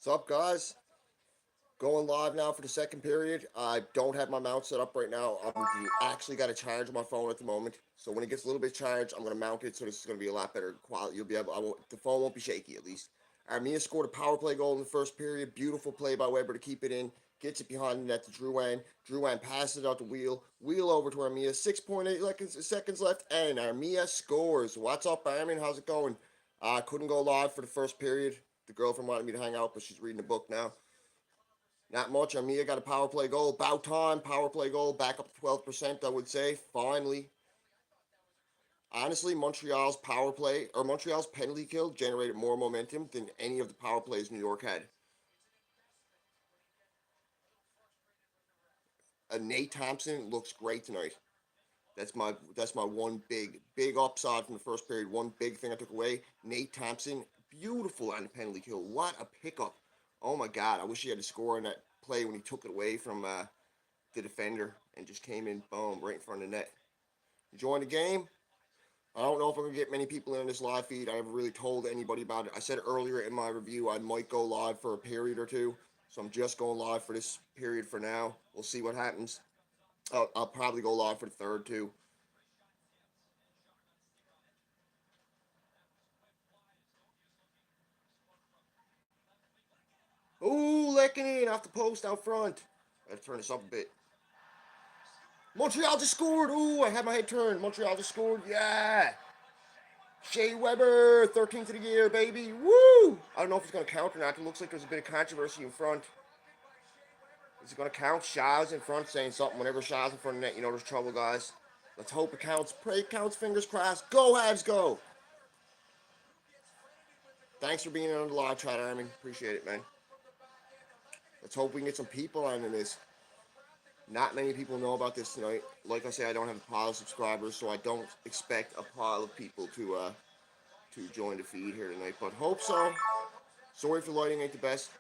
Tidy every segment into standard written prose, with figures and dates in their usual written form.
What's up, guys? Going live now for the second period. I don't have my mount set up right now. I'm actually got to charge my phone at the moment. So when it gets a little bit charged, I'm going to mount it. So this is going to be a lot better quality. You'll be able. The phone won't be shaky at least. Armia scored a power play goal in the first period. Beautiful play by Weber to keep it in. Gets it behind the net to Drouin. Drouin passes it out the wheel. Wheel over to Armia. 6.8 seconds left, and Armia scores. What's up, Armin? How's it going? I couldn't go live for the first period. The girlfriend wanted me to hang out, but she's reading a book now. Not much. Armia got a power play goal. About time. Power play goal. Back up to 12%, I would say. Finally. Honestly, Montreal's penalty kill generated more momentum than any of the power plays New York had. Nate Thompson looks great tonight. That's my one big upside from the first period. One big thing I took away. Nate Thompson, beautiful on the penalty kill. What a pickup! Oh my God, I wish he had to score in that play when he took it away from the defender and just came in, boom, right in front of the net. Enjoying the game? I don't know if I'm gonna get many people in this live feed. I haven't really told anybody about it. I said earlier in my review I might go live for a period or two, so I'm just going live for this period for now. We'll see what happens. I'll probably go live for the third too. Ooh, Lekkonen off the post out front. I have to turn this up a bit. Montreal just scored. Ooh, I had my head turned. Montreal just scored. Yeah. Shea Weber, 13th of the year, baby. Woo! I don't know if it's going to count or not. It looks like there's a bit of controversy in front. Is it going to count? Shaw's in front saying something. Whenever Shaw's in front of the net, you know there's trouble, guys. Let's hope it counts. Pray it counts. Fingers crossed. Go, Habs, go! Thanks for being on the live chat, Armin. Appreciate it, man. Let's hope we can get some people on in this. Not many people know about this tonight. Like I said, I don't have a pile of subscribers, so I don't expect a pile of people to join the feed here tonight. But hope so. Sorry if the lighting ain't the best.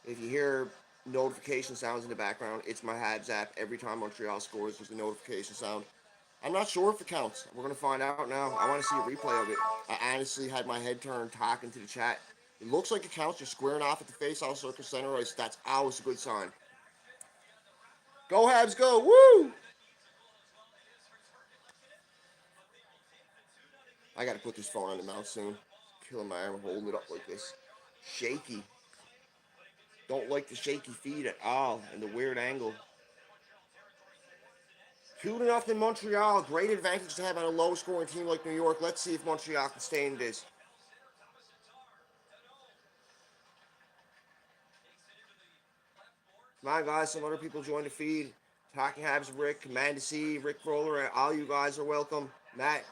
If you hear notification sounds in the background, it's my Habs app. Every time Montreal scores, there's a notification sound. I'm not sure if it counts. We're going to find out now. I want to see a replay of it. I honestly had my head turned talking to the chat. It looks like it counts. You're squaring off at the face-off circle center ice. That's always a good sign. Go Habs, go! Woo! I got to put this phone on the mount soon. Killing my arm holding it up like this. Shaky. Don't like the shaky feet at all and the weird angle. 2-0 Montreal. Great advantage to have on a low scoring team like New York. Let's see if Montreal can stay in this. Come on, guys. Some other people join the feed. Talking Habs, Rick, Commander C, Rick Roller, all you guys are welcome. Matt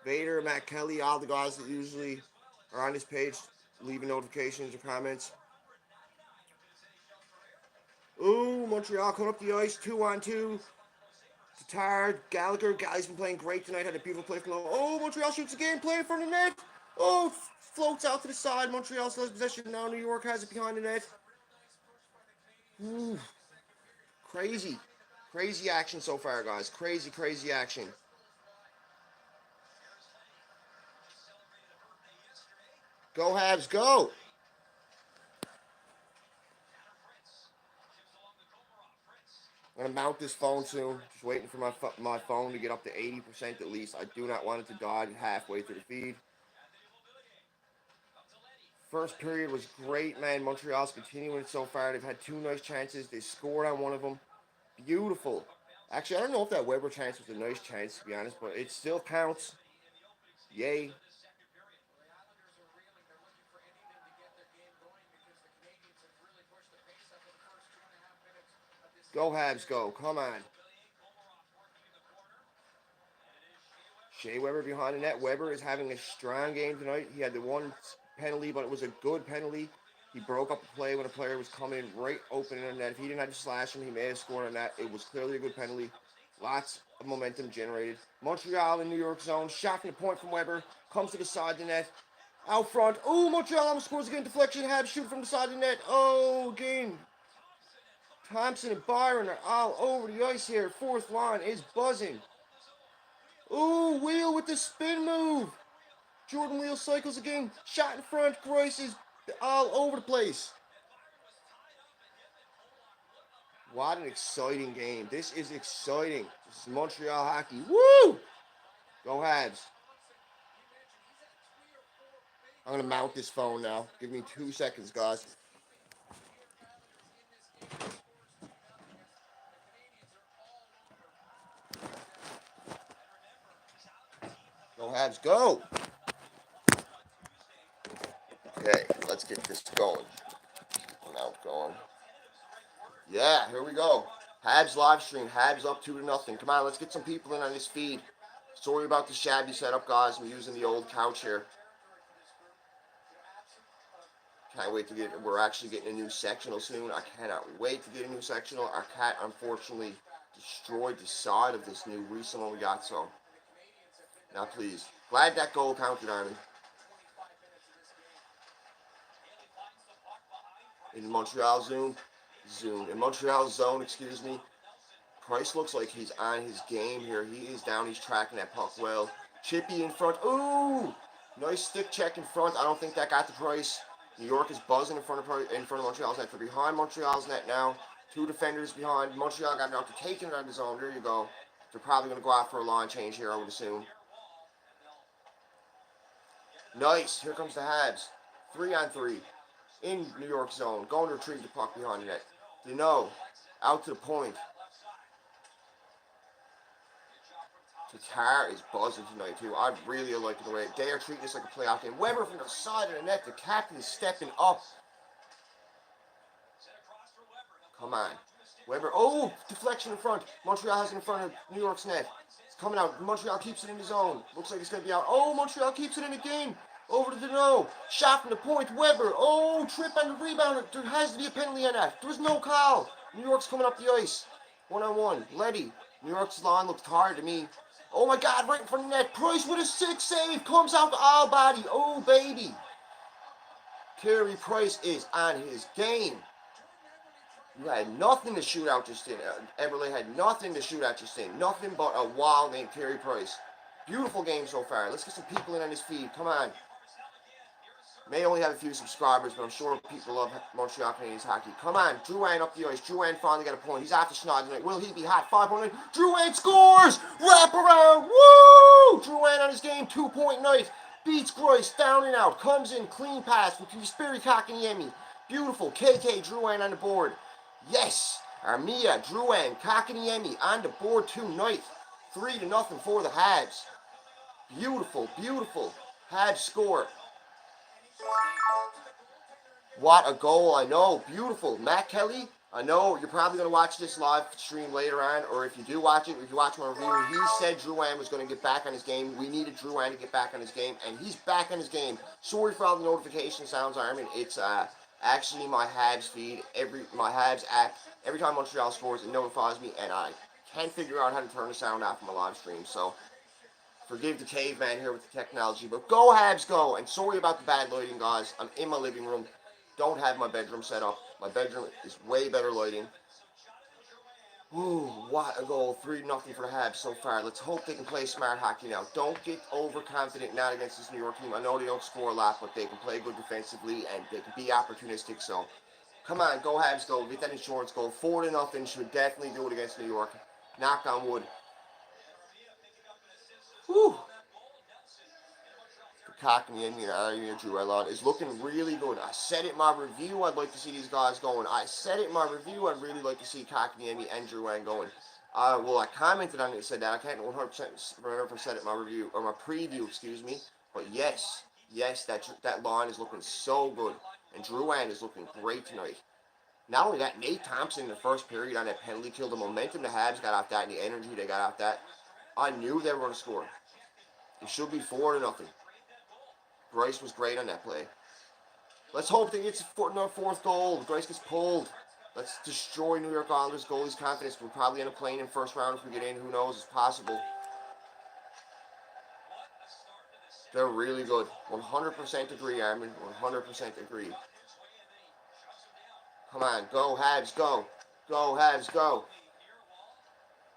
Vader, Matt Kelly, all the guys that usually are on this page leaving notifications or comments. Ooh, Montreal coming up the ice, 2-on-2. Tatar, Gallagher. Gallagher's been playing great tonight. Had a beautiful play from low. Oh, Montreal shoots again. Play in front of the net. Oh, floats out to the side. Montreal still has possession now. New York has it behind the net. Ooh, crazy. Crazy action so far, guys. Crazy action. Go Habs, go! I'm gonna mount this phone soon. Just waiting for my phone to get up to 80% at least. I do not want it to die halfway through the feed. First period was great, man. Montreal's continuing it so far. They've had two nice chances. They scored on one of them. Beautiful. Actually, I don't know if that Weber chance was a nice chance, to be honest, but it still counts. Yay. Go Habs, go. Come on. Shea Weber behind the net. Weber is having a strong game tonight. He had the one penalty, but it was a good penalty. He broke up the play when a player was coming right open in the net. If he didn't have to slash him, he may have scored on that. It was clearly a good penalty. Lots of momentum generated. Montreal in New York zone. Shot from the point from Weber. Comes to the side of the net. Out front. Oh, Montreal almost scores again. Deflection. Habs shoot from the side of the net. Oh, again. Thompson and Byron are all over the ice here. Fourth line is buzzing. Ooh, Wheel with the spin move. Jordan Wheel cycles again. Shot in front. Grice is They're all over the place. What an exciting game. This is exciting. This is Montreal hockey. Woo! Go Habs. I'm going to mount this phone now. Give me 2 seconds, guys. Go Habs, go! Okay, let's get this going. Now going. Yeah, here we go. Habs live stream. Habs up 2-0. Come on, let's get some people in on this feed. Sorry about the shabby setup, guys. I'm using the old couch here. Can't wait to get. We're actually getting a new sectional soon. I cannot wait to get a new sectional. Our cat unfortunately destroyed the side of this new recent one we got. So now, please, glad that goal counted, Army. In Montreal in Montreal zone, excuse me. Price looks like he's on his game here. He is down. He's tracking that puck well. Chippy in front. Ooh, nice stick check in front. I don't think that got the Price. New York is buzzing in front of Montreal's net. They're behind Montreal's net now. 2 defenders behind. Montreal got out to taking it out of the zone. There you go. They're probably going to go out for a line change here, I would assume. Nice. Here comes the Habs. 3-on-3. In New York zone. Going to retrieve the puck behind the net. Out to the point. Tatar is buzzing tonight too. I really like the way they are treating this like a playoff game. Weber from the side of the net. The captain is stepping up. Come on. Weber. Oh, deflection in front. Montreal has it in front of New York's net. It's coming out. Montreal keeps it in the zone. Looks like it's going to be out. Oh, Montreal keeps it in the game. Over to the no. Shot from the point. Weber. Oh, trip on the rebound. There has to be a penalty on that. There's no call. New York's coming up the ice. 1-on-1. Letty. New York's line looks tired to me. Oh my God, right in front of the net. Price with a 6 save. Comes out to all body. Oh, baby. Carey Price is on his game. You had nothing to shoot out just in. Eberle had nothing to shoot at just in. Nothing but a wall named Carey Price. Beautiful game so far. Let's get some people in on this feed. Come on. May only have a few subscribers, but I'm sure people love Montreal Canadiens hockey. Come on, Drouin up the ice. Drouin finally got a point. He's after Schneid tonight. Will he be hot? 5-point night. Drouin scores! Wrap around. Woo! Drouin on his game. 2-point night. Beats Grice. Down and out. Comes in. Clean pass from Kasperi Kotkaniemi. Beautiful. KK Drouin on the board. Yes. Armia, Drouin, Kotkaniemi on the board tonight. 3-0 for the Habs. Beautiful, beautiful. Habs score. What a goal, I know. Beautiful. Matt Kelly, I know you're probably going to watch this live stream later on, or if you do watch it, if you watch my review, he said Drouin was going to get back on his game. We needed Drouin to get back on his game, and he's back on his game. Sorry for all the notification sounds, Armin. It's actually my Habs feed, my Habs app. Every time Montreal scores, it notifies me, and I can't figure out how to turn the sound off from my live stream, so forgive the caveman here with the technology, but go Habs go, and sorry about the bad lighting, guys. I'm in my living room. Don't have my bedroom set up. My bedroom is way better lighting. Ooh, what a goal. 3-0 for the Habs so far. Let's hope they can play smart hockey now. Don't get overconfident not against this New York team. I know they don't score a lot, but they can play good defensively, and they can be opportunistic. So, come on, go Habs go. Get that insurance goal. 4-0. Should definitely do it against New York. Knock on wood. Whew. Kotkaniemi and Armia Drouin is looking really good. I said it in my review, I'd like to see these guys going. I said it in my review, I'd really like to see Kotkaniemi and Drouin going. Well, I commented on it and said that. I can't 100% remember if I said it in my review, or my preview, excuse me. But yes, that line is looking so good. And Drouin is looking great tonight. Not only that, Nate Thompson in the first period on that penalty kill, the momentum the Habs got off that and the energy they got off that. I knew they were going to score. It should be 4-0. Grice was great on that play. Let's hope they get their fourth goal. Grice gets pulled. Let's destroy New York Islanders goalie's confidence. We'll probably end up playing in first round if we get in. Who knows? It's possible. They're really good. 100% agree, Armin. 100% agree. Come on. Go, Habs, go. Go, Habs, go.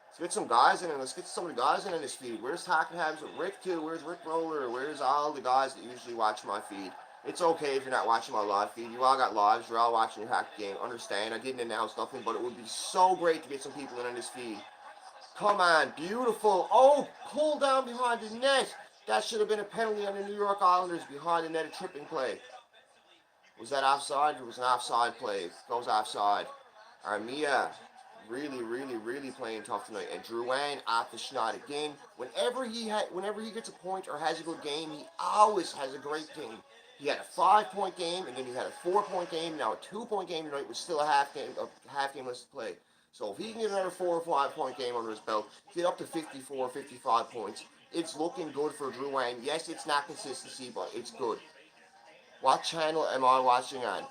Let's get some guys in and let's get some of the guys in this feed. Where's Talking Habs? Rick too? Where's Rick Roller? Where's all the guys that usually watch my feed? It's okay if you're not watching my live feed. You all got lives. You're all watching your hockey game. Understand? I didn't announce nothing, but it would be so great to get some people in on this feed. Come on, beautiful. Oh, pull down behind the net. That should have been a penalty on the New York Islanders behind the net, a tripping play. Was that offside? It was an offside play. Goes offside. Armia really playing tough tonight. And Drouin off the shot again. Whenever he gets a point or has a good game, he always has a great game. He had a 5-point game, and then he had a 4-point game. Now a 2-point game tonight was still a half game less to play. So if he can get another 4 or 5 point game under his belt, get up to 54, 55 points, it's looking good for Drouin. Yes, it's not consistency, but it's good. What channel am I watching on?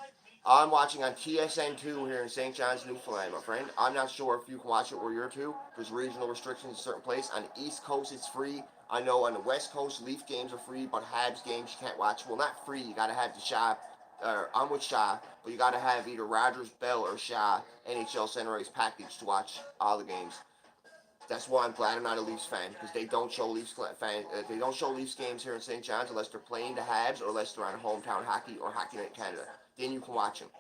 I'm watching on TSN2 here in St. John's, Newfoundland, my friend. I'm not sure if you can watch it where you're to. There's regional restrictions in certain place. On the East Coast, it's free. I know on the West Coast, Leaf games are free, but Habs games you can't watch. Well, not free. You got to have the Shaw. I'm with Shaw, but you got to have either Rogers, Bell, or Shaw NHL Center Ice package to watch all the games. That's why I'm glad I'm not a Leafs fan because they don't show Leafs games here in St. John's unless they're playing the Habs or unless they're on hometown hockey or Hockey Night Canada. Then you can watch them.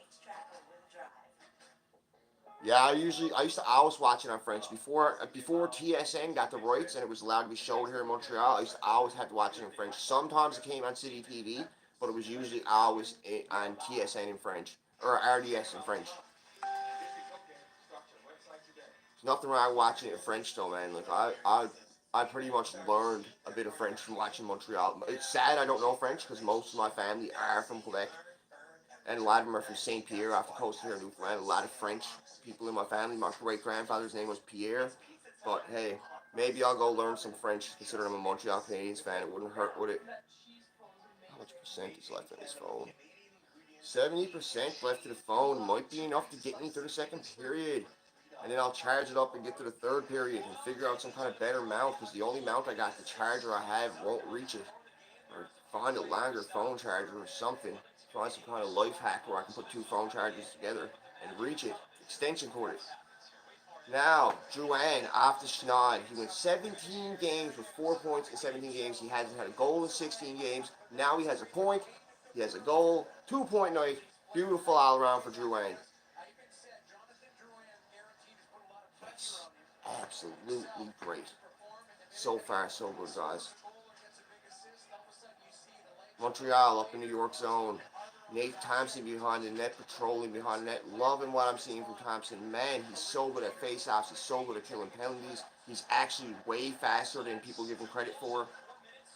Yeah, I used to always watch it on French before TSN got the rights and it was allowed to be shown here in Montreal. I used to always have to watch it in French. Sometimes it came on City TV, but it was usually always on TSN in French or RDS in French. There's nothing wrong watching it in French though, man. Like I pretty much learned a bit of French from watching Montreal. It's sad I don't know French because most of my family are from Quebec, and a lot of them are from Saint Pierre off the coast here in Newfoundland. A lot of French people in my family. My great grandfather's name was Pierre, but hey, maybe I'll go learn some French. Considering I'm a Montreal Canadiens fan, it wouldn't hurt, would it? How much percent is left on his phone? 70% left to the phone might be enough to get me through the second period. And then I'll charge it up and get to the third period and figure out some kind of better mount because the only mount I got, the charger I have, won't reach it. Or find a longer phone charger or something. Find some kind of life hack where I can put two phone chargers together and reach it. Extension cord it. Now, Drouin off the schneid. He went 17 games with 4 points in 17 games. He hasn't had a goal in 16 games. Now he has a point. He has a goal. 2-point night. Beautiful all around for Drouin. That's absolutely great. So far, so good, guys. Montreal up in New York zone. Nate Thompson behind the net, patrolling behind the net. Loving what I'm seeing from Thompson. Man, he's so good at faceoffs. He's so good at killing penalties. He's actually way faster than people give him credit for.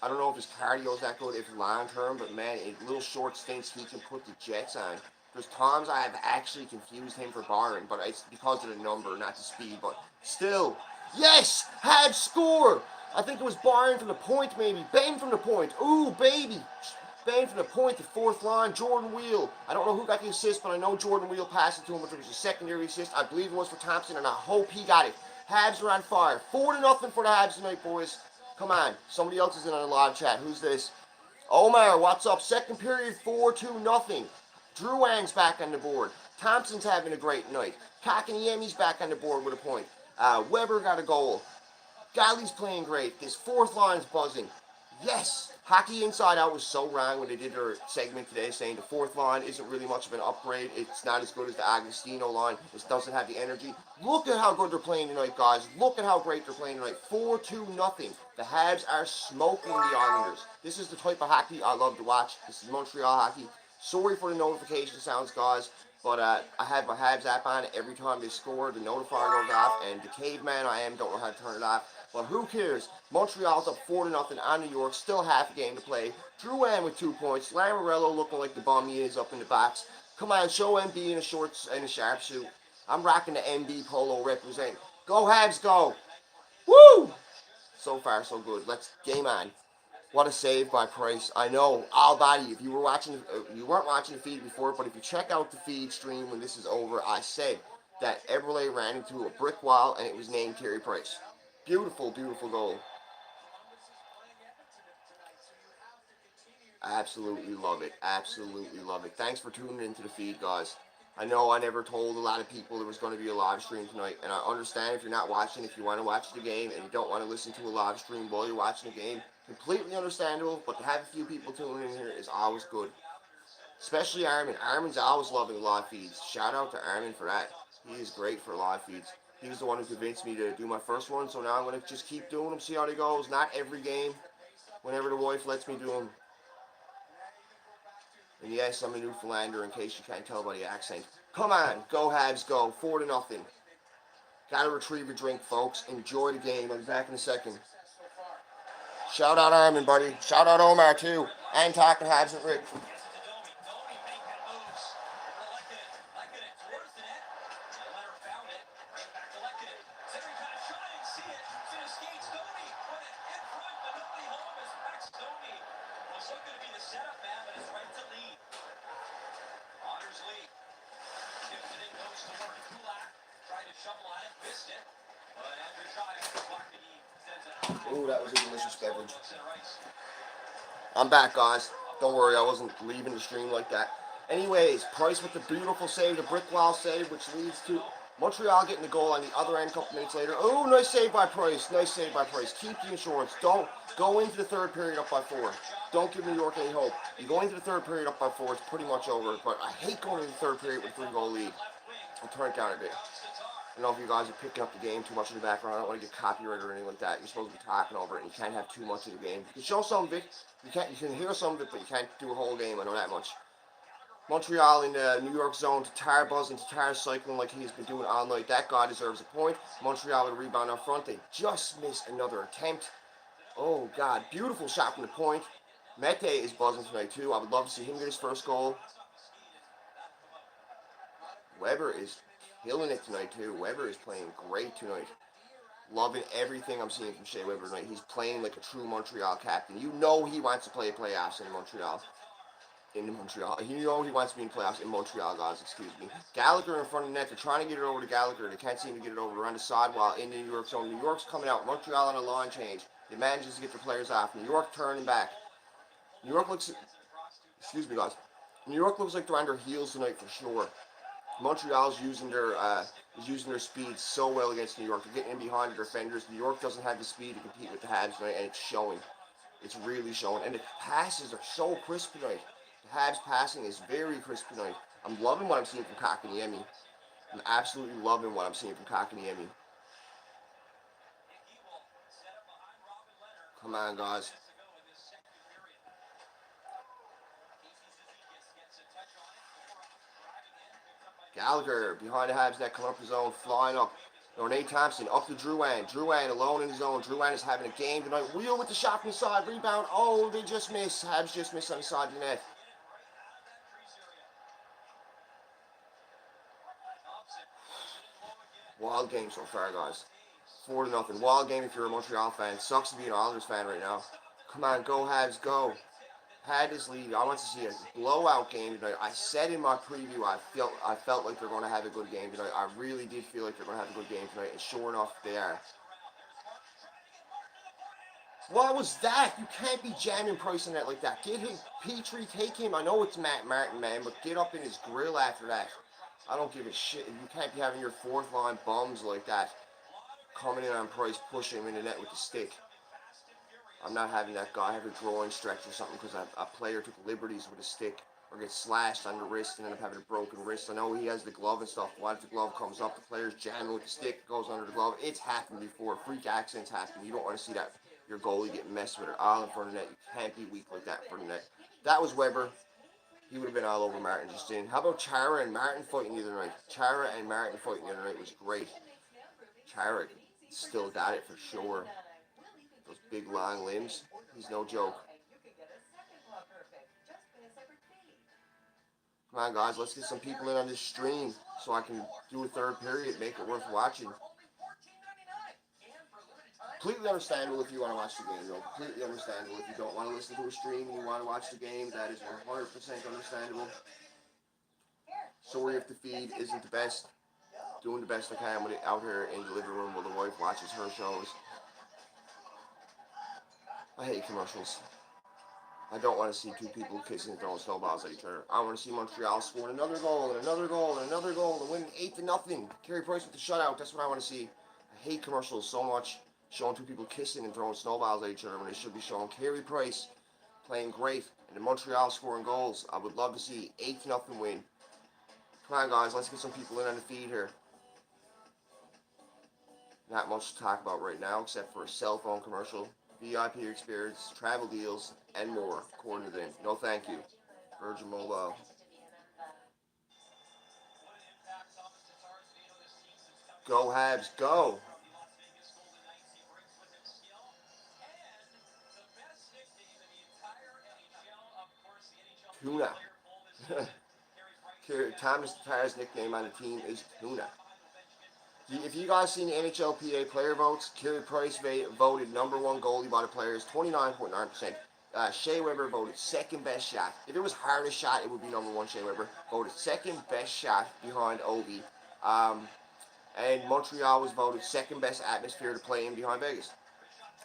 I don't know if his cardio is that good, if long term, but man, in little short stints, he can put the Jets on. There's times I have actually confused him for Byron, but it's because of the number, not the speed. But still, yes, had score. I think it was Byron from the point, maybe. Bain from the point. Ooh, baby. Bain from the point, the fourth line. Jordan Wheel. I don't know who got the assist, but I know Jordan Wheel passed it to him, but it was a secondary assist. I believe it was for Thompson, and I hope he got it. Habs are on fire. 4-0 for the Habs tonight, boys. Come on. Somebody else is in on the live chat. Who's this? Omar, what's up? Second period, 4-2-0. Drouin's back on the board. Thompson's having a great night. Kakaniemi's back on the board with a point. Weber got a goal. Galley's playing great. This fourth line's buzzing. Yes! Hockey Inside Out was so wrong when they did their segment today saying the fourth line isn't really much of an upgrade. It's not as good as the Agostino line. It doesn't have the energy. Look at how good they're playing tonight, guys. Look at how great they're playing tonight. 4-2-0. The Habs are smoking the Islanders. This is the type of hockey I love to watch. This is Montreal hockey. Sorry for the notification sounds, guys. But I have my Habs app on every time they score. The notifier goes off. And the caveman I am don't know how to turn it off. But who cares? Montreal's up 4-0 on New York. Still half a game to play. Drouin with 2 points. Lamoriello looking like the bum he is up in the box. Come on, show MB in a shorts and a sharp suit. I'm rocking the MB polo represent. Go Habs, go! Woo! So far, so good. Let's game on. What a save by Price. I know, all body. If you weren't watching the feed before, but if you check out the feed stream when this is over, I said that Eberle ran into a brick wall and it was named Carey Price. Beautiful, beautiful goal. Absolutely love it. Absolutely love it. Thanks for tuning into the feed, guys. I know I never told a lot of people there was going to be a live stream tonight, and I understand if you're not watching, if you want to watch the game and you don't want to listen to a live stream while you're watching the game, completely understandable, but to have a few people tuning in here is always good. Especially Armin. Armin's always loving live feeds. Shout out to Armin for that. He is great for live feeds. He was the one who convinced me to do my first one, so now I'm going to just keep doing them, see how they goes. Not every game, whenever the wife lets me do them. And yes, I'm a Newfoundlander in case you can't tell by the accent. Come on, go Habs, go. 4-0. Gotta retrieve your drink, folks. Enjoy the game. I'll be back in a second. Shout out Armin, buddy. Shout out Omar, too. And talking Habs and Rick. Ooh, that was a delicious beverage. I'm back, guys. Don't worry, I wasn't leaving the stream like that. Anyways, Price with the beautiful save, the brick wall save, which leads to Montreal getting the goal on the other end a couple minutes later. Oh, nice save by Price. Nice save by Price. Keep the insurance. Don't go into the third period up by 4. Don't give New York any hope. You go into the third period up by 4, it's pretty much over. But I hate going into the third period with a 3-goal lead. I'll turn it down a bit. I don't know if you guys are picking up the game too much in the background. I don't want to get copyrighted or anything like that. You're supposed to be talking over it, and you can't have too much of the game. You can show some of it. You can hear some of it, but you can't do a whole game. I know that much. Montreal in the New York zone. Tatar buzzing, Tatar cycling like he's been doing all night. That guy deserves a point. Montreal with a rebound up front. They just missed another attempt. Oh, God. Beautiful shot from the point. Mete is buzzing tonight, too. I would love to see him get his first goal. Weber is killing it tonight, too. Weber is playing great tonight. Loving everything I'm seeing from Shea Weber tonight. He's playing like a true Montreal captain. You know he wants to play playoffs in Montreal. You know he wants to be in playoffs in Montreal, guys. Excuse me. Gallagher in front of the net. They're trying to get it over to Gallagher. They can't seem to get it over around the side while in the New York zone. New York's coming out. Montreal on a line change. They manages to get their players off. New York turning back. New York looks... Excuse me, guys. New York looks like they're on their heels tonight for sure. Montreal's using their speed so well against New York. They're getting in behind the defenders. New York doesn't have the speed to compete with the Habs tonight, and it's showing. It's really showing. And the passes are so crisp tonight. The Habs passing is very crisp tonight. I'm loving what I'm seeing from Kotkaniemi. I'm absolutely loving what I'm seeing from Kotkaniemi. Come on, guys. Gallagher behind the Habs net, coming up his own, flying up. Nate Thompson up to Drouin. Drouin alone in his own. Drouin is having a game tonight. Wheel with the shot from the side. Rebound. Oh, they just missed. Habs just missed on the side of the net. Wild game so far, guys. 4-0. Wild game if you're a Montreal fan. Sucks to be an Islanders fan right now. Come on, go Habs, go. Had this lead. I want to see a blowout game tonight. I said in my preview I felt like they're going to have a good game tonight. I really did feel like they're going to have a good game tonight, and sure enough, they are. What was that? You can't be jamming Price in that like that. Get him, Petrie, take him. I know it's Matt Martin, man, but get up in his grill after that. I don't give a shit. You can't be having your fourth line bums like that coming in on Price, pushing him in the net with the stick. I'm not having that guy have a groin stretch or something because a player took liberties with a stick or gets slashed on the wrist and end up having a broken wrist. I know he has the glove and stuff. What if the glove comes up, the player's jamming with the stick, goes under the glove? It's happened before. Freak accidents happen. You don't want to see that. Your goalie get messed with it all in front of the net. You can't be weak like that in front of the net. That was Weber. He would have been all over Martin just in. How about Chara and Martin fighting the other night? Chara and Martin fighting the other night was great. Chara still got it for sure. Those big long limbs, he's no joke. Come on, guys, let's get some people in on this stream so I can do a third period, make it worth watching. Completely understandable if you want to watch the game, though. Completely understandable if you don't want to listen to a stream and you want to watch the game. That is 100% understandable. Sorry if the feed isn't the best. Doing the best I can with it out here in the living room while the wife watches her shows. I hate commercials. I don't want to see two people kissing and throwing snowballs at each other. I want to see Montreal score another goal and another goal and another goal and win 8-0. Carey Price with the shutout. That's what I want to see. I hate commercials so much. Showing two people kissing and throwing snowballs at each other when they should be showing Carey Price playing great and Montreal scoring goals. I would love to see 8-0 win. Come on, guys, let's get some people in on the feed here. Not much to talk about right now except for a cell phone commercial, VIP experience, travel deals, and more, according to them. No thank you. Virgin Mobile. Go Habs, go! Tuna. Thomas Tatar's nickname on the team is Tuna. If you guys seen the NHLPA player votes, Carey Price voted #1 goalie by the players, 29.9%. Shea Weber voted second best shot. If it was hardest shot, it would be #1 Shea Weber. Voted second best shot behind Ovi. And Montreal was voted second best atmosphere to play in behind Vegas.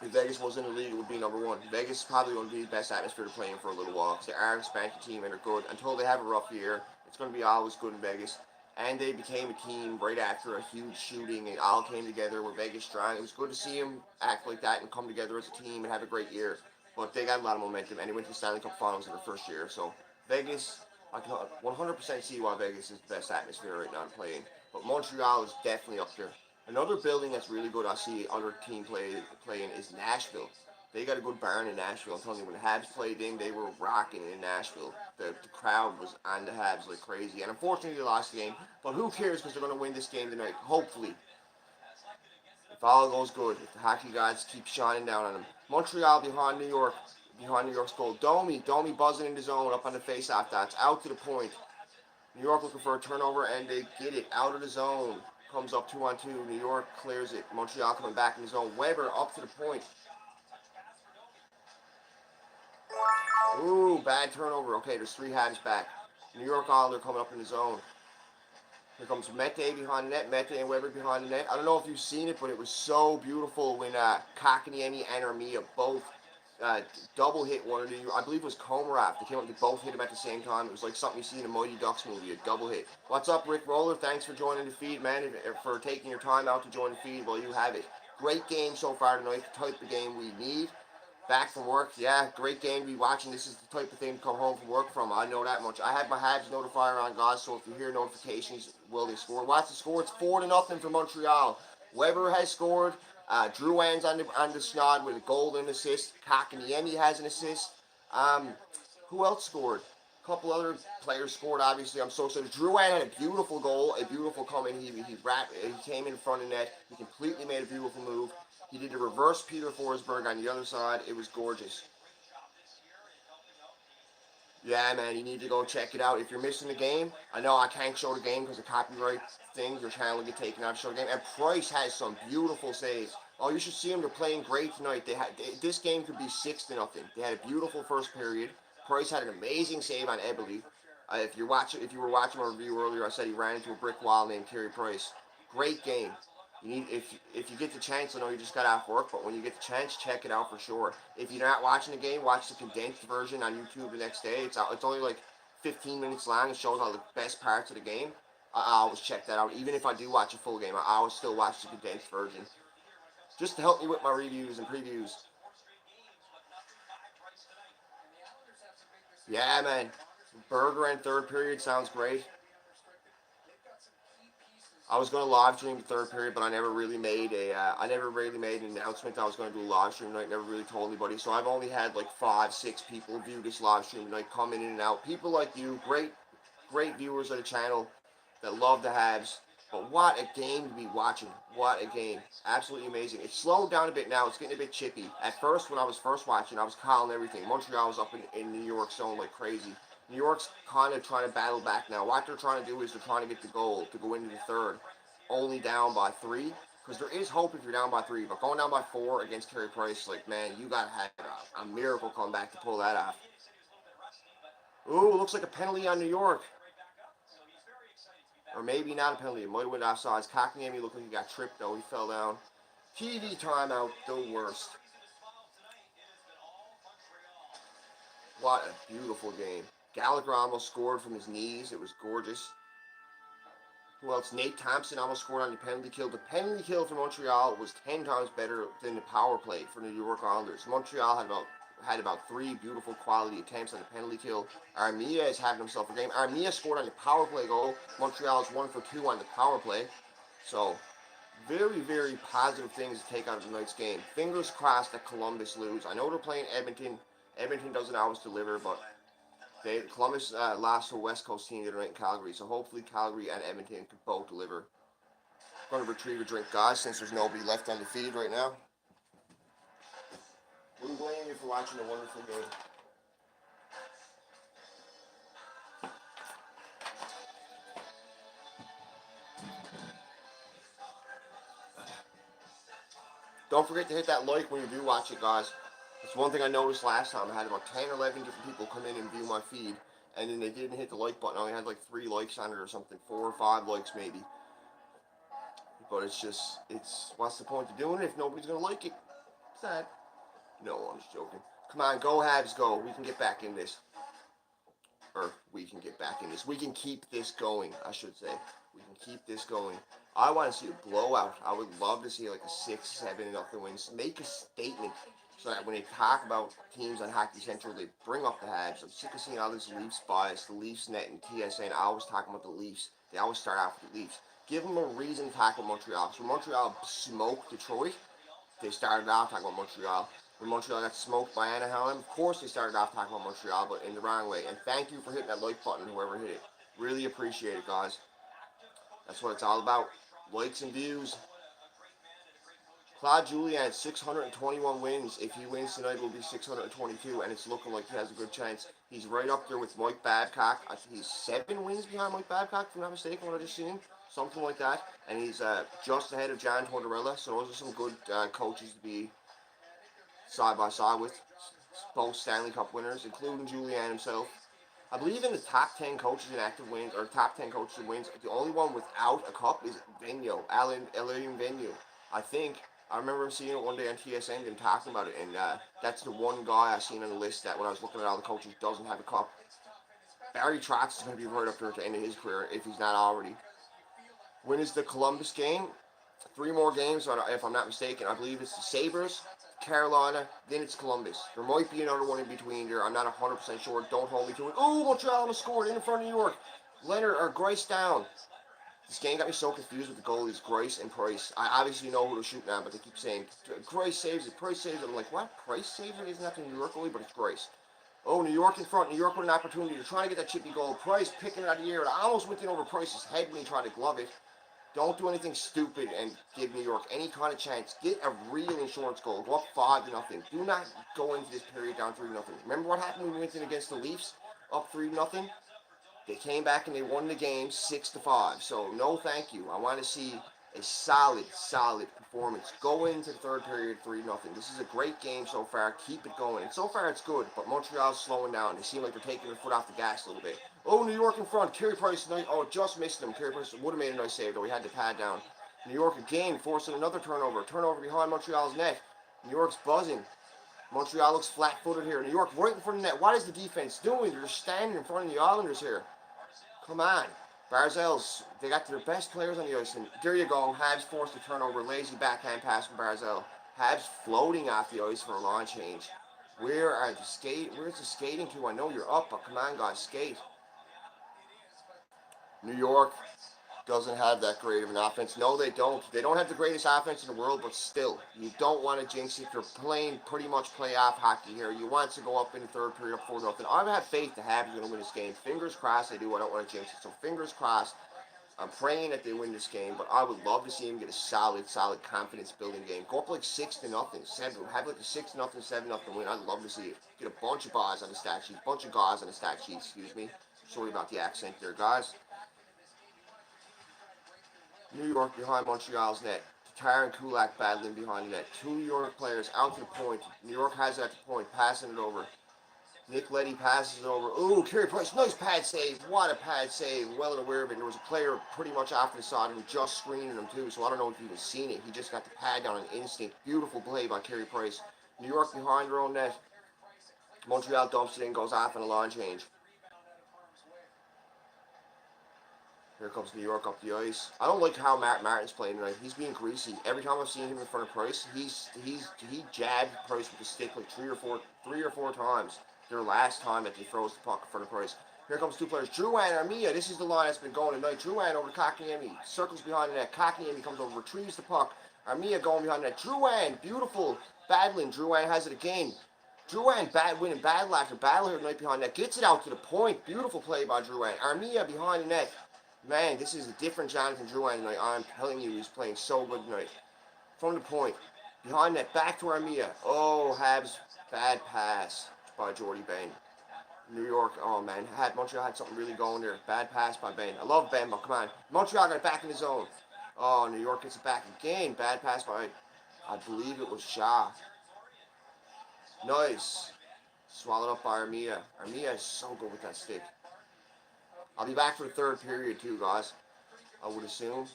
If Vegas was in the league, it would be #1. Vegas is probably going to be the best atmosphere to play in for a little while because they are an expansion team and are good. Until they have a rough year, it's going to be always good in Vegas. And they became a team right after a huge shooting and all came together where Vegas strong. It was good to see them act like that and come together as a team and have a great year. But they got a lot of momentum and they went to the Stanley Cup Finals in their first year. So Vegas, I can 100% see why Vegas is the best atmosphere right now to play in. But Montreal is definitely up there. Another building that's really good I see other team playing is Nashville. They got a good barn in Nashville. I'm telling you, when the Habs played in, they were rocking in Nashville. The crowd was on the Habs like crazy. And unfortunately, they lost the game. But who cares because they're going to win this game tonight, hopefully. If all goes good, if the hockey guys keep shining down on them. Montreal behind New York's goal. Domi buzzing in the zone up on the face-off dots, out to the point. New York looking for a turnover, and they get it out of the zone. Comes up 2-on-2. New York clears it. Montreal coming back in the zone. Weber up to the point. Ooh, bad turnover. Okay, there's 3 Habs back. New York Islander coming up in the zone. Here comes Mete behind the net. Mete and Weber behind the net. I don't know if you've seen it, but it was so beautiful when Kakaniemi and Armia both double hit one of the, I believe it was Komarov. They came up, they both hit him at the same time. It was like something you see in a Mighty Ducks movie, a double hit. What's up, Rick Roller? Thanks for joining the feed, man, and for taking your time out to join the feed while you have it. Great game so far tonight, the type of game we need. Back from work, yeah, great game to be watching. This is the type of thing to come home from work from. I know that much. I had my Habs notifier on, guys, so if you hear notifications, will they score? Watch the score. It's 4-0 for Montreal. Weber has scored. Drouin's on the snod with a goal and assist. Kakaniemi has an assist. Who else scored? A couple other players scored, obviously. I'm so excited. Drouin had a beautiful goal, a beautiful coming. He came in front of net. He completely made a beautiful move. He did a reverse Peter Forsberg on the other side. It was gorgeous. Yeah, man, you need to go check it out. If you're missing the game, I know I can't show the game because of copyright things. Your channel will get taken out to show the game. And Price has some beautiful saves. Oh, you should see them. They're playing great tonight. This game could be 6-0. They had a beautiful first period. Price had an amazing save on Eberle. If you were watching my review earlier, I said he ran into a brick wall named Carey Price. Great game. You need, if you get the chance, I know you just got off work, but when you get the chance, check it out for sure. If you're not watching the game, watch the condensed version on YouTube the next day. It's only like 15 minutes long. It shows all the best parts of the game. I always check that out. Even if I do watch a full game, I always still watch the condensed version. Just to help me with my reviews and previews. Yeah, man. Burger and third period sounds great. I was going to live stream the third period, but I never really made an announcement that I was going to do a live stream tonight. Never really told anybody. So I've only had like 5-6 people view this live stream tonight, coming in and out. People like you, great viewers of the channel that love the Habs. But what a game to be watching. What a game. Absolutely amazing. It's slowed down a bit now. It's getting a bit chippy. At first, when I was first watching, I was calling everything. Montreal was up in New York zone like crazy. New York's kind of trying to battle back now. What they're trying to do is they're trying to get the goal to go into the third, only down by 3. Because there is hope if you're down by 3. But going down by 4 against Carey Price, like, man, you got to have a miracle comeback to pull that off. Ooh, looks like a penalty on New York. Or maybe not a penalty. It might have went offsides. Kakaniemi looked like he got tripped, though. He fell down. TV timeout, the worst. What a beautiful game. Gallagher almost scored from his knees. It was gorgeous. Who else? Nate Thompson almost scored on the penalty kill. The penalty kill for Montreal was 10 times better than the power play for the New York Islanders. Montreal had about had about 3 beautiful quality attempts on the penalty kill. Armia is having himself a game. Armia scored on the power play goal. Montreal is 1 for 2 on the power play. So, very, very positive things to take out of tonight's game. Fingers crossed that Columbus lose. I know they're playing Edmonton. Edmonton doesn't always deliver, but Columbus lost to a West Coast team the other night in Calgary. So hopefully Calgary and Edmonton can both deliver. I'm going to retrieve a drink, guys, since there's nobody left on the feed right now. Wouldn't blame you for watching a wonderful game. Don't forget to hit that like when you do watch it, guys. That's one thing I noticed last time. I had about 10 or 11 different people come in and view my feed, and then they didn't hit the like button. I only had like 3 likes on it or something, 4 or 5 likes maybe. But it's what's the point of doing it if nobody's going to like it? Sad. No, I'm just joking. Come on, go Habs, go. We can get back in this. We can keep this going, I should say. We can keep this going. I want to see a blowout. I would love to see like a 6-7 nothing win. Make a statement so that when they talk about teams on Hockey Central, they bring up the Habs. I'm sick of seeing all this Leafs bias, the Leafs net and TSN. I always talk about the Leafs. They always start off with the Leafs. Give them a reason to talk about Montreal. So Montreal smoked Detroit. They started off talking about Montreal. When Montreal got smoked by Anaheim, of course they started off talking about Montreal, but in the wrong way. And thank you for hitting that like button, whoever hit it. Really appreciate it, guys. That's what it's all about. Likes and views. Claude Julien, 621 wins. If he wins tonight, it will be 622, and it's looking like he has a good chance. He's right up there with Mike Babcock. I think he's 7 wins behind Mike Babcock, if I'm not mistaken, what I just seen. Something like that. And he's just ahead of John Tortorella, so those are some good coaches to be side by side with. Both Stanley Cup winners, including Julien himself. I believe in the top 10 coaches in active wins, or top 10 coaches in wins, the only one without a cup is Vigneault, Alain Vigneault. I remember seeing it one day on TSN and talking about it, and that's the one guy I seen on the list that when I was looking at all the coaches doesn't have a cup. Barry Trotz is going to be right up there at the end of his career, if he's not already. When is the Columbus game? 3 more games, if I'm not mistaken. I believe it's the Sabres, Carolina, then it's Columbus. There might be another one in between there. I'm not 100% sure. Don't hold me to it. Oh, Montreal has scored in front of New York. Leonard or Grice down. This game got me so confused with the goalies, Grice and Price. I obviously know who they're shooting at, but they keep saying Grice saves it, Price saves it. I'm like, what? Price saves it? Isn't that the New York goalie? But it's Grice. Oh, New York in front. New York with an opportunity. They're trying to get that chippy goal. Price picking it out of the air. I almost went in over Price's head when he tried to glove it. Don't do anything stupid and give New York any kind of chance. Get a real insurance goal. Go up 5-0. Do not go into this period down 3-0. Remember what happened when we went in against the Leafs? Up 3-0? They came back and they won the game 6-5. So no thank you. I want to see a solid performance. Go into the third period 3-0. This is a great game so far. Keep it going. And so far it's good, but Montreal's slowing down. They seem like they're taking their foot off the gas a little bit. Oh, New York in front. Carey Price tonight. Oh, just missed him. Carey Price would have made a nice save, though. He had to pad down. New York again forcing another turnover. Turnover behind Montreal's net. New York's buzzing. Montreal looks flat-footed here. New York right in front of the net. What is the defense doing? They're just standing in front of the Islanders here. Come on. Barzell's, they got their best players on the ice, and there you go. Habs forced a turnover, lazy backhand pass from Barzell. Habs floating off the ice for a line change. Where's the skating to? I know you're up, but come on, guys, skate. New York doesn't have that great of an offense. No, they don't. They don't have the greatest offense in the world, but still, you don't want to jinx it. They're playing pretty much playoff hockey here. You want to go up in the third period up 4-0. I have faith to have you going to win this game. Fingers crossed they do. I don't want to jinx it. So fingers crossed. I'm praying that they win this game, but I would love to see them get a solid confidence-building game. Go up like 6-0, 7. Have like a 6-0, 7-0 win. I'd love to see it. Get a bunch of guys on the stat sheet. Excuse me. Sorry about the accent there, guys. New York behind Montreal's net. Tatar and Kulak battling behind the net. 2 New York players out to the point. New York has it at the point, passing it over. Nick Leddy passes it over. Ooh, Carey Price, nice pad save. What a pad save. Well aware of it. There was a player pretty much off to the side who just screening him too, so I don't know if you've even seen it. He just got the pad down on instinct. Beautiful play by Carey Price. New York behind their own net. Montreal dumps it in, goes off on a line change. Here comes New York up the ice. I don't like how Matt Martin's playing tonight. He's being greasy. Every time I've seen him in front of Price, he jabbed Price with the stick like three or four times. Their last time that he throws the puck in front of Price. Here comes two players. Drouin and Armia. This is the line that's been going tonight. Drouin over to Kakaniemi. Circles behind the net. Kakaniemi comes over, retrieves the puck. Armia going behind the net. Drouin, beautiful. Battling. Drouin has it again. Drouin winning battle after battle here tonight behind net. Gets it out to the point. Beautiful play by Drouin. Armia behind the net. Man, this is a different Jonathan Drouin tonight. I'm telling you, he's playing so good tonight. From the point. Behind that, back to Armia. Oh, Habs, bad pass by Jordy Bain. New York, oh man, Montreal had something really going there. Bad pass by Bain. I love Bain, but come on. Montreal got it back in the zone. Oh, New York gets it back again. Bad pass by, I believe it was Shaw. Nice. Swallowed up by Armia. Armia is so good with that stick. I'll be back for the third period too, guys. I would assume.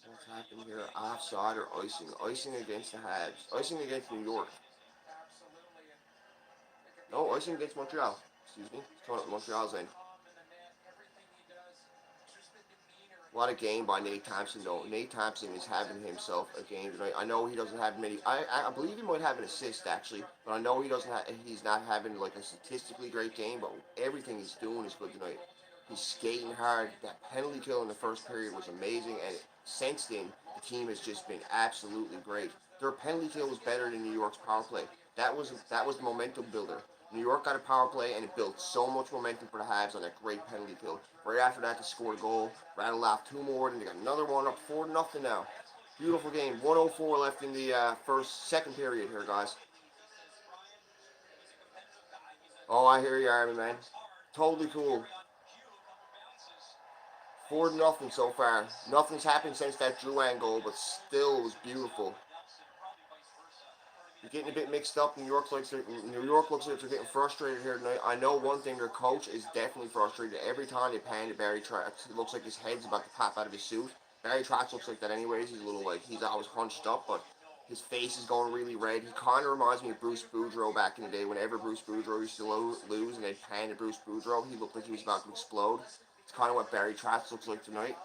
What's happening here? Offside or icing? Icing against the Habs. Icing against New York. No, icing against Montreal. Excuse me. It's coming up Montreal's end. What a game by Nate Thompson, though. Nate Thompson is having himself a game tonight. I know he doesn't have many. I believe he might have an assist actually, but I know he doesn't. He's not having like a statistically great game, but everything he's doing is good tonight. He's skating hard. That penalty kill in the first period was amazing, and since then the team has just been absolutely great. Their penalty kill was better than New York's power play. That was the momentum builder. New York got a power play, and it built so much momentum for the Habs on that great penalty kill. Right after that, they scored a goal, rattled off two more, and they got another one up 4-0 now. Beautiful game. 1:04 left in the second period here, guys. Oh, I hear you, Army, man. Totally cool. 4-0 so far. Nothing's happened since that Drouin goal, but still it was beautiful. You're getting a bit mixed up. New York looks like they're getting frustrated here tonight. I know one thing, their coach is definitely frustrated. Every time they pan to Barry Trotz, it looks like his head's about to pop out of his suit. Barry Trotz looks like that anyways. He's a little like, he's always hunched up, but his face is going really red. He kind of reminds me of Bruce Boudreau back in the day. Whenever Bruce Boudreau used to lose and they'd pan to Bruce Boudreau, he looked like he was about to explode. It's kind of what Barry Trotz looks like tonight.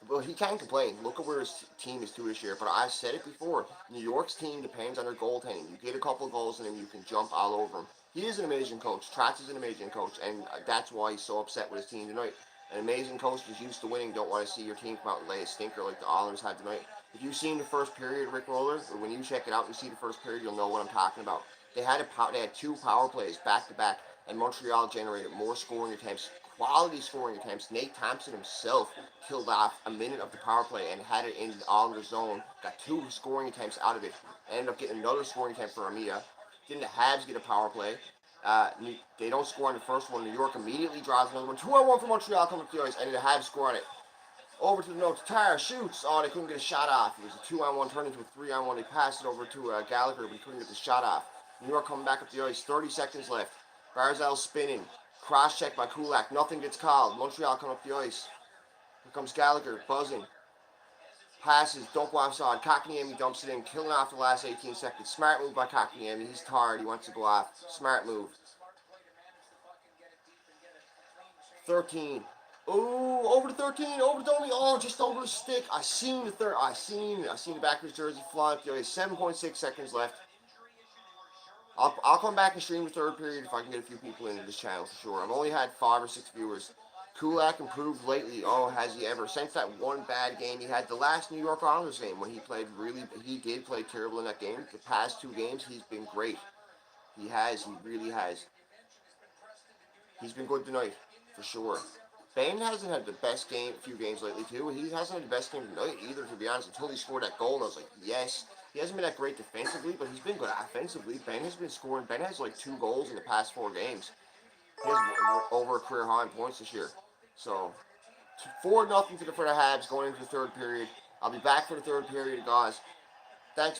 Well, he can't complain. Look at where his team is to this year. But I said it before. New York's team depends on their goaltending. You get a couple of goals and then you can jump all over him. He is an amazing coach. Trotz is an amazing coach, and that's why he's so upset with his team tonight. An amazing coach who's used to winning don't want to see your team come out and lay a stinker like the Islanders had tonight. If you've seen the first period, Rick Roller, or when you check it out and see the first period, you'll know what I'm talking about. They had two power plays back to back, and Montreal generated more scoring attempts, quality scoring attempts. Nate Thompson himself killed off a minute of the power play and had it in the Islanders zone. Got two scoring attempts out of it. Ended up getting another scoring attempt for Armia. Then the Habs get a power play. They don't score on the first one. New York immediately draws another one. 2-on-1 for Montreal coming up the ice, and the Habs score on it. Over to the notes. Tara shoots. Oh, they couldn't get a shot off. It was a 2-on-1 turned into a 3-on-1. They passed it over to Gallagher, but he couldn't get the shot off. New York coming back up the ice. 30 seconds left. Barzal spinning. Cross check by Kulak. Nothing gets called. Montreal coming up the ice. Here comes Gallagher. Buzzing. Passes. Don't go offside. Kakaniemi dumps it in. Killing off the last 18 seconds. Smart move by Kakaniemi. He's tired. He wants to go off. Smart move. 13. Oh, over to 13. Over to Domi. Oh, just over the stick. I seen the back of his jersey fly up the ice. 7.6 seconds left. I'll come back and stream the third period if I can get a few people into this channel for sure. I've only had 5 or 6 viewers. Kulak improved lately. Oh, has he ever? Since that one bad game he had, the last New York Islanders game when he did play terrible in that game. The past 2 games, he's been great. He really has. He's been good tonight, for sure. Bain hasn't had the best few games lately too. He hasn't had the best game tonight either, to be honest, until he scored that goal, and I was like, yes. He hasn't been that great defensively, but he's been good offensively. Ben has been scoring. Ben has like 2 goals in the past 4 games. He has over a career high in points this year. So, 4-0 for the Habs going into the third period. I'll be back for the third period, guys.